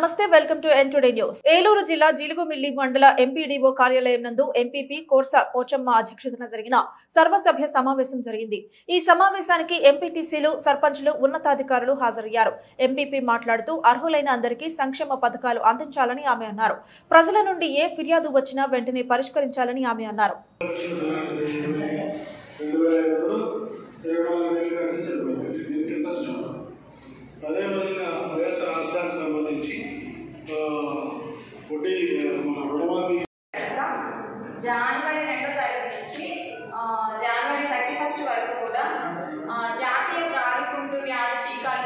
నమస్తే welcome to N today news. Eluru జిల్లా జీలుగుమిల్లి మండల ఎంపీడీఓ కార్యాలయం నందు ఎంపీపీ కోర్స పోచమ్మ అధ్యక్షతన జరిగిన సర్వసభ్య సమావేశం జరిగింది. ఈ సమావేశానికి ఎంపీటీసీలు, సర్పంచులు, ఉన్నతాధికారులు హాజరయ్యారు. ఎంపీపీ మాట్లాడుతూ అర్హులైన అందరికీ సంక్షేమ పథకాలు అందించాలని ఆమె అన్నారు. ప్రజల నుండి ఏ ఫిర్యాదు వచ్చినా వెంటనే పరిష్కరించాలని ఆమె అన్నారు. అదేవిధంగా వైఎస్ఆర్ ఆశ్రయానికి సంబంధించి జనవరి 2వ తారీఖు నుంచి జనవరి 31 వరకు కూడా జాతీయ గాలికుంటు వ్యాధి టీకాలు